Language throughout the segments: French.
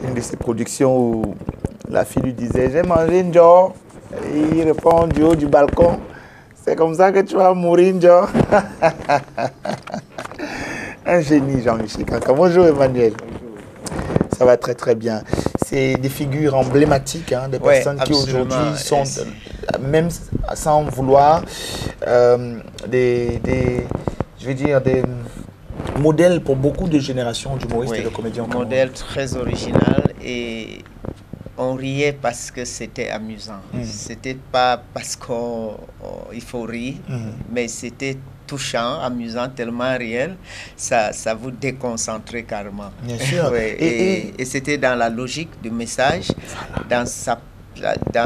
une de ces productions où la fille lui disait « J'ai mangé Njo ». Et il répond du haut du balcon « C'est comme ça que tu vas mourir Njo ». Un génie, Jean-Michel Kanka. Bonjour Emmanuel. Ça va très très bien. C'est des figures emblématiques, hein, des personnes qui aujourd'hui sont, même sans vouloir, je veux dire, des modèles pour beaucoup de générations d'humoristes et de comédiens. Modèle très original, et on riait parce que c'était amusant. C'était pas parce qu'il faut rire, mais c'était touchant, amusant, tellement réel, ça vous déconcentrait carrément. Bien sûr. Et c'était dans la logique du message, dans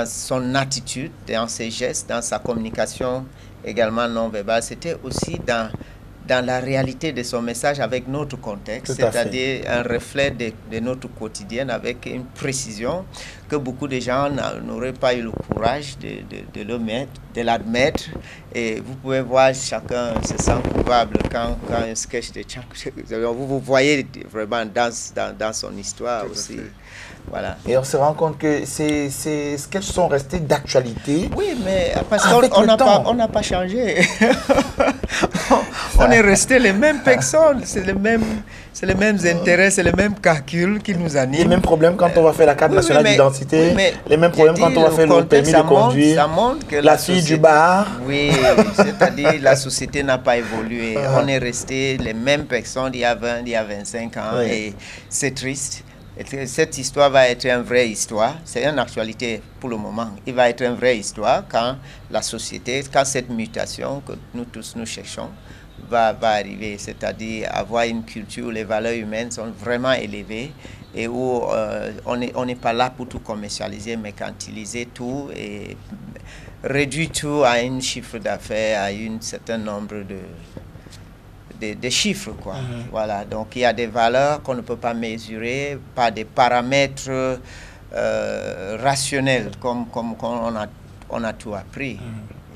son attitude, dans ses gestes, dans sa communication également non verbale. C'était aussi dans la réalité de son message avec notre contexte, c'est-à-dire un reflet de notre quotidien avec une précision que beaucoup de gens n'auraient pas eu le courage de l'admettre. Et vous pouvez voir, chacun se sent coupable quand un sketch de Tchang, vous voyez vraiment dans son histoire aussi. Voilà. Et on se rend compte que ces sketchs sont restés d'actualité. Oui, mais parce qu'on n'a pas changé. On est resté les mêmes personnes, c'est les mêmes intérêts, c'est les mêmes calculs qui nous animent. Les mêmes problèmes quand on va faire la carte nationale d'identité, les mêmes problèmes quand on va faire le permis de conduire, ça montre que la fille du bar. Oui, c'est-à-dire la société n'a pas évolué. On est resté les mêmes personnes il y a 20, il y a 25 ans, et c'est triste. Cette histoire va être une vraie histoire. C'est une actualité pour le moment. Il va être une vraie histoire quand la société, quand cette mutation que nous tous nous cherchons va arriver. C'est-à-dire avoir une culture où les valeurs humaines sont vraiment élevées et où on n'est pas là pour tout commercialiser, mercantiliser tout et réduire tout à un chiffre d'affaires, à un certain nombre de chiffres, quoi. Voilà, donc il y a des valeurs qu'on ne peut pas mesurer par des paramètres rationnels comme on a tout appris.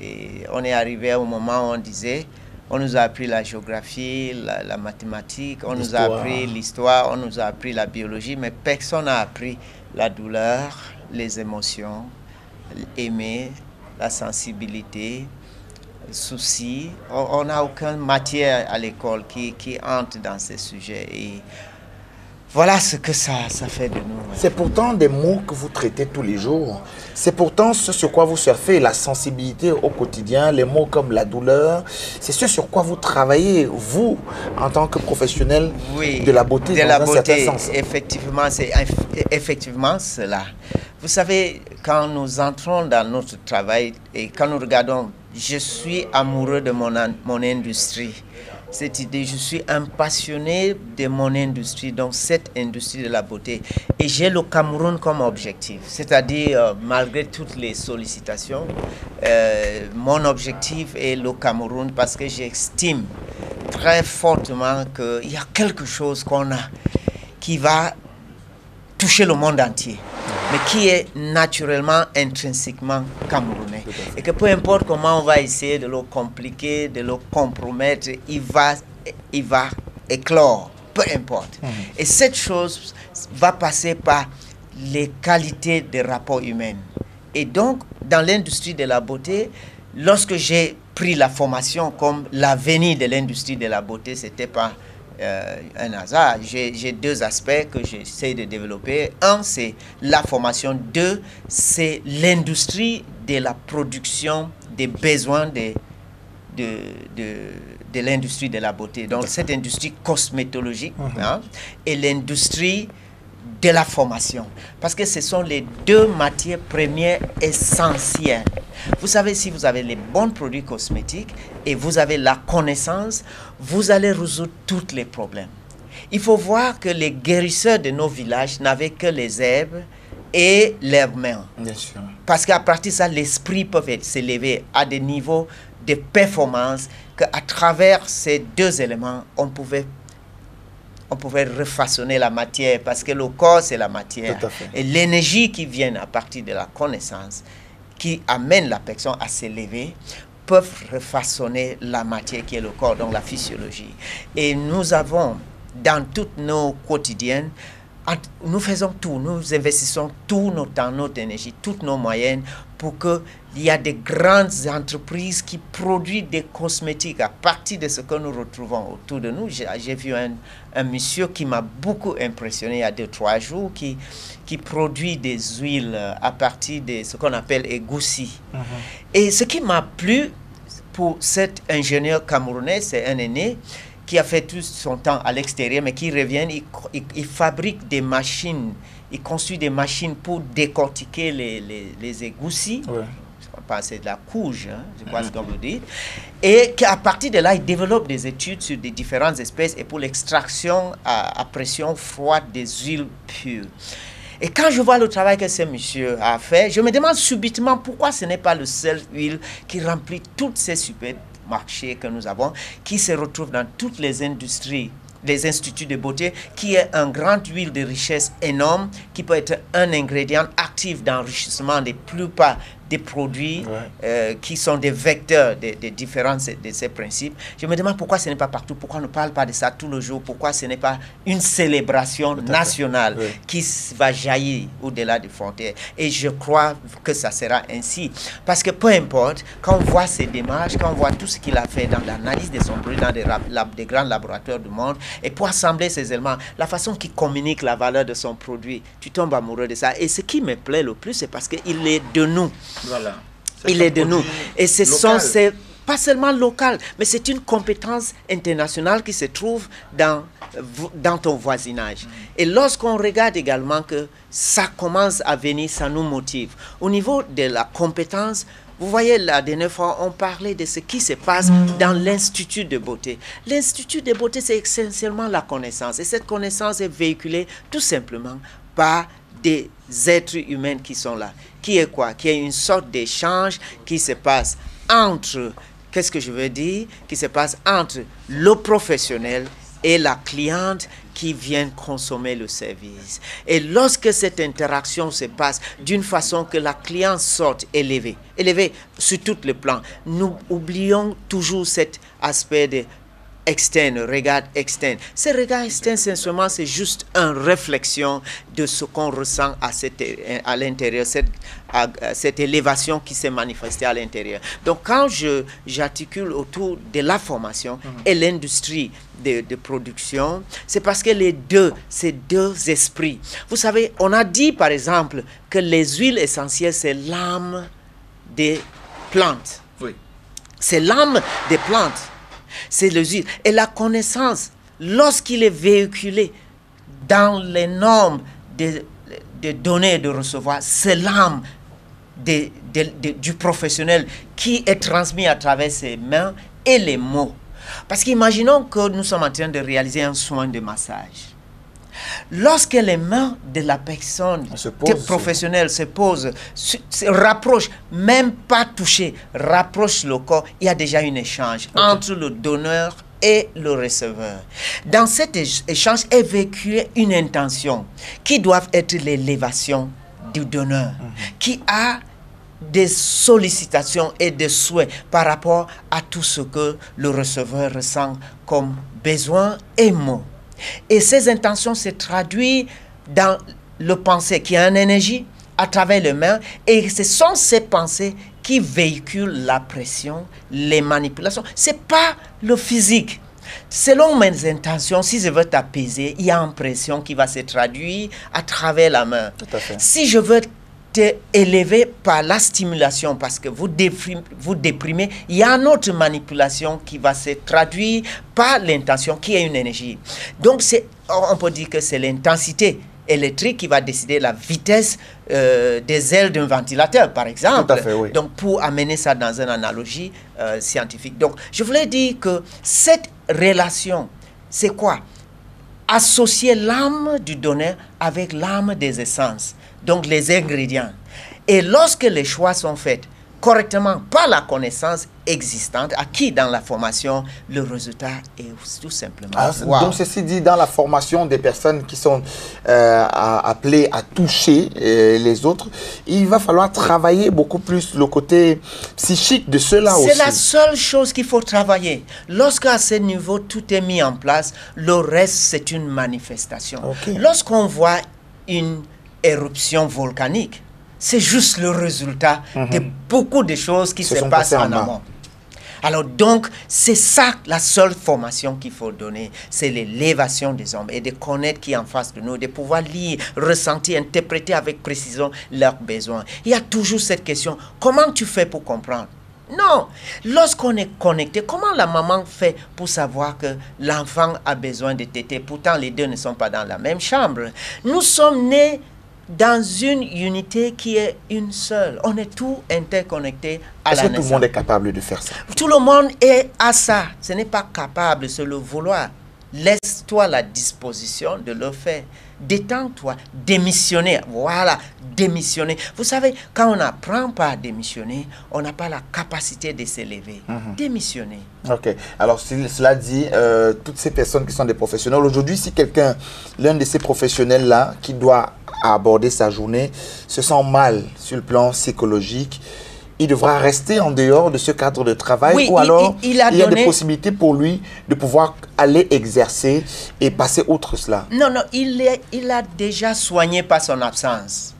Et on est arrivé au moment où on disait, on nous a appris la géographie, la mathématique, on nous a appris l'histoire, on nous a appris la biologie, mais personne n'a appris la douleur, les émotions, aimer, la sensibilité, soucis. On n'a aucune matière à l'école qui entre dans ces sujets. Et voilà ce que ça fait de nous. C'est pourtant des mots que vous traitez tous les jours. C'est pourtant ce sur quoi vous surfez, la sensibilité au quotidien, les mots comme la douleur. C'est ce sur quoi vous travaillez, vous, en tant que professionnel de la beauté, dans un certain sens. Effectivement, c'est effectivement cela. Vous savez, quand nous entrons dans notre travail et quand nous regardons, je suis amoureux de mon industrie. Cette idée, je suis un passionné de mon industrie, donc cette industrie de la beauté. Et j'ai le Cameroun comme objectif, c'est-à-dire malgré toutes les sollicitations, mon objectif est le Cameroun parce que j'estime très fortement qu'il y a quelque chose qu'on a qui va toucher le monde entier, mais qui est naturellement, intrinsèquement camerounais. Et que peu importe comment on va essayer de le compliquer, de le compromettre, il va éclore, peu importe. Et cette chose va passer par les qualités des rapports humains. Et donc, dans l'industrie de la beauté, lorsque j'ai pris la formation comme l'avenir de l'industrie de la beauté, c'était pas un hasard. J'ai deux aspects que j'essaie de développer. Un, c'est la formation. Deux, c'est l'industrie de la production des besoins de l'industrie de la beauté. Donc, cette industrie cosmétologique et l'industrie de la formation. Parce que ce sont les deux matières premières essentielles. Vous savez, si vous avez les bons produits cosmétiques et vous avez la connaissance, vous allez résoudre tous les problèmes. Il faut voir que les guérisseurs de nos villages n'avaient que les herbes et leurs mains. Bien sûr. Parce qu'à partir de ça, l'esprit peut s'élever à des niveaux de performance qu'à travers ces deux éléments, on pouvait refaçonner la matière, parce que le corps, c'est la matière. Et l'énergie qui vient à partir de la connaissance, qui amène la personne à s'élever, peuvent refaçonner la matière qui est le corps, donc la physiologie. Et nous avons, dans toutes nos quotidiennes, Nous faisons tout, nous investissons tout notre temps, notre énergie, toutes nos moyens pour qu'il y ait des grandes entreprises qui produisent des cosmétiques à partir de ce que nous retrouvons autour de nous. J'ai vu un monsieur qui m'a beaucoup impressionné il y a 2-3 jours, qui produit des huiles à partir de ce qu'on appelle égoussi. Et ce qui m'a plu pour cet ingénieur camerounais, c'est un aîné, qui a fait tout son temps à l'extérieur, mais qui revient, il fabrique des machines, il construit des machines pour décortiquer les égoussis. Ouais. C'est de la couche, hein, je crois ce qu'on veut dire. Et qu'à partir de là, il développe des études sur des différentes espèces et pour l'extraction à pression froide des huiles pures. Et quand je vois le travail que ce monsieur a fait, je me demande subitement pourquoi ce n'est pas le seul huile qui remplit toutes ces supermarchés que nous avons, qui se retrouve dans toutes les industries, les instituts de beauté, qui est un grand huile de richesse énorme, qui peut être un ingrédient actif d'enrichissement des plupart des produits qui sont des vecteurs des différences de ces principes. Je me demande pourquoi ce n'est pas partout, pourquoi on ne parle pas de ça tout le jour, pourquoi ce n'est pas une célébration nationale qui va jaillir au-delà des frontières. Et je crois que ça sera ainsi. Parce que peu importe, quand on voit ces démarches, quand on voit tout ce qu'il a fait dans l'analyse de son produit dans des grands laboratoires du monde, et pour assembler ces éléments, la façon qu'il communique la valeur de son produit, tu tombes amoureux de ça. Et ce qui me plaît le plus, c'est parce qu'il est de nous. Voilà. Il est de nous. Et c'est pas seulement local, mais c'est une compétence internationale qui se trouve dans ton voisinage. Et lorsqu'on regarde également que ça commence à venir, ça nous motive. Au niveau de la compétence, vous voyez, la dernière fois, on parlait de ce qui se passe dans l'Institut de beauté. L'Institut de beauté, c'est essentiellement la connaissance. Et cette connaissance est véhiculée tout simplement par des êtres humains qui sont là. Qui est quoi? Qui est une sorte d'échange qui se passe entre, qu'est-ce que je veux dire? Qui se passe entre le professionnel et la cliente qui vient consommer le service. Et lorsque cette interaction se passe d'une façon que la cliente sorte élevée sur tous les plans, nous oublions toujours cet aspect de externe, regard externe. Ce regard externe, sincèrement, c'est juste une réflexion de ce qu'on ressent à l'intérieur, cette élévation qui s'est manifestée à l'intérieur. Donc, quand j'articule autour de la formation et l'industrie de production, c'est parce que ces deux esprits. Vous savez, on a dit, par exemple, que les huiles essentielles, c'est l'âme des plantes. Oui. C'est l'âme des plantes. C'est le huile. Et la connaissance, lorsqu'il est véhiculé dans les normes de donner et de recevoir, c'est l'âme du professionnel qui est transmis à travers ses mains et les mots. Parce qu'imaginons que nous sommes en train de réaliser un soin de massage. Lorsque les mains de la personne professionnelle se posent, se rapprochent, même pas toucher, rapprochent le corps, il y a déjà un échange entre le donneur et le receveur. Dans cet échange est vécue une intention qui doit être l'élévation du donneur, qui a des sollicitations et des souhaits par rapport à tout ce que le receveur ressent comme besoin et mots. Et ces intentions se traduisent dans le pensée qui a une énergie à travers les mains, et ce sont ces pensées qui véhiculent la pression, les manipulations. Ce n'est pas le physique. Selon mes intentions, si je veux t'apaiser, il y a une pression qui va se traduire à travers la main. Tout à fait. Si je veux élevé par la stimulation parce que vous déprimez, il y a une autre manipulation qui va se traduire par l'intention qui est une énergie. Donc on peut dire que c'est l'intensité électrique qui va décider la vitesse des ailes d'un ventilateur, par exemple. Tout à fait, oui. Donc pour amener ça dans une analogie scientifique. Donc je voulais dire que cette relation, c'est quoi? Associer l'âme du donneur avec l'âme des essences. Donc les ingrédients. Et lorsque les choix sont faits, correctement par la connaissance existante, acquis dans la formation, le résultat est tout simplement... Alors, donc, ceci dit, dans la formation des personnes qui sont appelées à toucher les autres, il va falloir travailler beaucoup plus le côté psychique de ceux-là aussi. C'est la seule chose qu'il faut travailler. Lorsqu'à ce niveau, tout est mis en place, le reste, c'est une manifestation. Okay. Lorsqu'on voit une éruption volcanique, c'est juste le résultat de beaucoup de choses qui se passent en amont. Alors donc, c'est ça la seule formation qu'il faut donner, c'est l'élévation des hommes et de connaître qui est en face de nous, de pouvoir lire, ressentir, interpréter avec précision leurs besoins. Il y a toujours cette question, comment tu fais pour comprendre? Non, lorsqu'on est connecté, comment la maman fait pour savoir que l'enfant a besoin de téter? Pourtant, les deux ne sont pas dans la même chambre. Nous sommes nés dans une unité qui est une seule. On est tous interconnectés à la naissance. Est-ce que tout le monde est capable de faire ça? Tout le monde est à ça. Ce n'est pas capable, c'est le vouloir. Laisse-toi la disposition de le faire. Détends-toi, démissionner. Voilà, démissionner. Vous savez, quand on n'apprend pas à démissionner, on n'a pas la capacité de s'élever. Démissionner. Ok. Alors, cela dit, toutes ces personnes qui sont des professionnels, aujourd'hui, si quelqu'un, l'un de ces professionnels-là, qui doit aborder sa journée, se sent mal sur le plan psychologique, il devra rester en dehors de ce cadre de travail, oui, ou alors il y a des possibilités pour lui de pouvoir aller exercer et passer outre cela. Non, non, il a déjà soigné par son absence.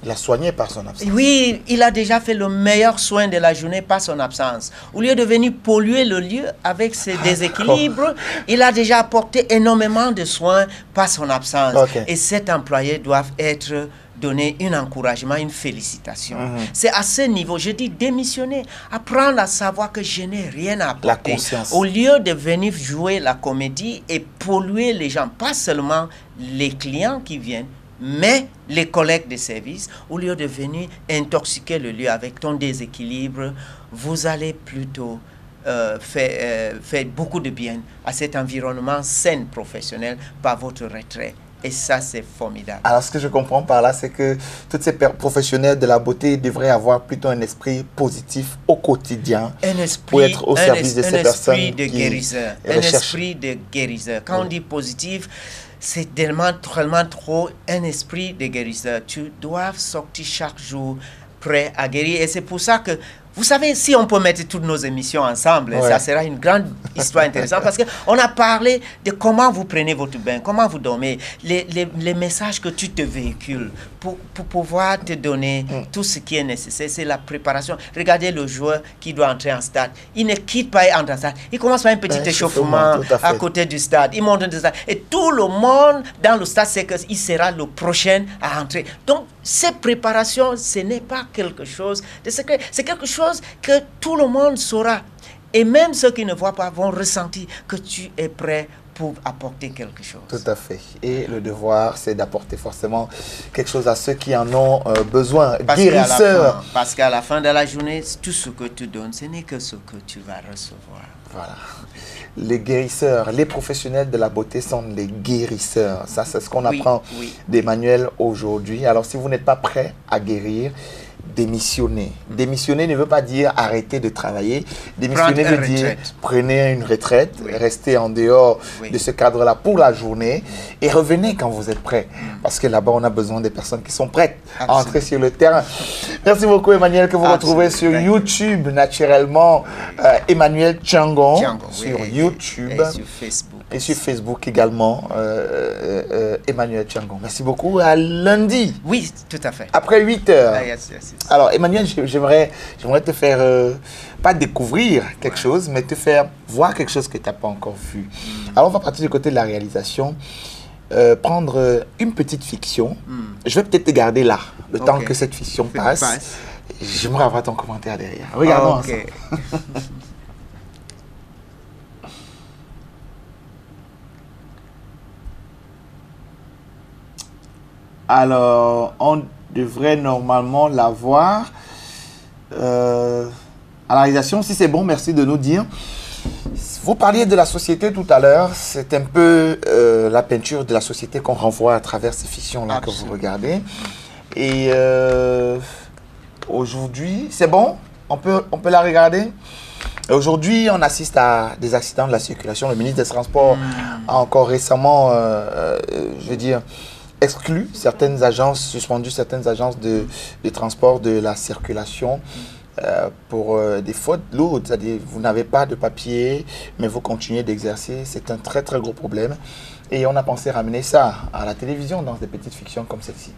Il a soigné par son absence. Oui, il a déjà fait le meilleur soin de la journée par son absence. Au lieu de venir polluer le lieu avec ses déséquilibres, il a déjà apporté énormément de soins par son absence. Okay. Et cet employé doit être donner un encouragement, une félicitation. C'est à ce niveau, je dis démissionner, apprendre à savoir que je n'ai rien à apporter. La conscience. Au lieu de venir jouer la comédie et polluer les gens, pas seulement les clients qui viennent, mais les collègues de service, au lieu de venir intoxiquer le lieu avec ton déséquilibre, vous allez plutôt faire beaucoup de bien à cet environnement sain professionnel par votre retrait. Et ça, c'est formidable. Alors, ce que je comprends par là, c'est que tous ces professionnels de la beauté devraient avoir plutôt un esprit positif au quotidien. Un esprit, pour être au service de ces personnes. Un esprit de guérisseur. Un esprit de guérisseur. Quand on dit positif, c'est tellement trop un esprit de guérisseur. Tu dois sortir chaque jour prêt à guérir. Et c'est pour ça que, vous savez, si on peut mettre toutes nos émissions ensemble, ça sera une grande histoire intéressante parce qu'on a parlé de comment vous prenez votre bain, comment vous dormez, les messages que tu te véhicules pour pouvoir te donner tout ce qui est nécessaire. C'est la préparation. Regardez le joueur qui doit entrer en stade. Il ne quitte pas et entre en stade. Il commence par un petit échauffement à côté du stade. Il monte dans le stade. Et tout le monde dans le stade sait qu'il sera le prochain à entrer. Donc, cette préparation, ce n'est pas quelque chose de secret. C'est quelque chose que tout le monde saura. Et même ceux qui ne voient pas vont ressentir que tu es prêt pour apporter quelque chose. Tout à fait. Et le devoir, c'est d'apporter forcément quelque chose à ceux qui en ont besoin. Guérisseur. Parce qu'à la fin de la journée, tout ce que tu donnes, ce n'est que ce que tu vas recevoir. Voilà. Les guérisseurs, les professionnels de la beauté sont les guérisseurs. Ça, c'est ce qu'on apprend d'Emmanuel aujourd'hui. Alors, si vous n'êtes pas prêt à guérir, démissionner. Démissionner ne veut pas dire arrêter de travailler. Démissionner veut dire prenez une retraite, restez en dehors de ce cadre-là pour la journée et revenez quand vous êtes prêt. Parce que là-bas, on a besoin des personnes qui sont prêtes à entrer sur le terrain. Merci beaucoup, Emmanuel, que vous retrouvez sur YouTube, naturellement. Emmanuel Tchangon, sur YouTube. Et sur Facebook. Et sur Facebook également, Emmanuel Tchangon. Merci beaucoup. À lundi. Oui, tout à fait. Après 8 heures. Yes. Alors, Emmanuel, j'aimerais te faire, pas découvrir quelque chose, mais te faire voir quelque chose que tu n'as pas encore vu. Alors, on va partir du côté de la réalisation. Prendre une petite fiction. Je vais peut-être te garder là, le temps que cette fiction passe. J'aimerais avoir ton commentaire derrière. Regardons ensemble. Alors, on devrait normalement l'avoir à la réalisation. Si c'est bon, merci de nous dire. Vous parliez de la société tout à l'heure. C'est un peu la peinture de la société qu'on renvoie à travers ces fictions-là que vous regardez. Et aujourd'hui, c'est bon? On peut la regarder? Aujourd'hui, on assiste à des accidents de la circulation. Le ministre des Transports a encore récemment, je veux dire, exclu certaines agences, suspendu certaines agences de transport de la circulation pour des fautes lourdes. C'est-à-dire, vous n'avez pas de papier, mais vous continuez d'exercer. C'est un très, très gros problème. Et on a pensé ramener ça à la télévision dans des petites fictions comme celle-ci.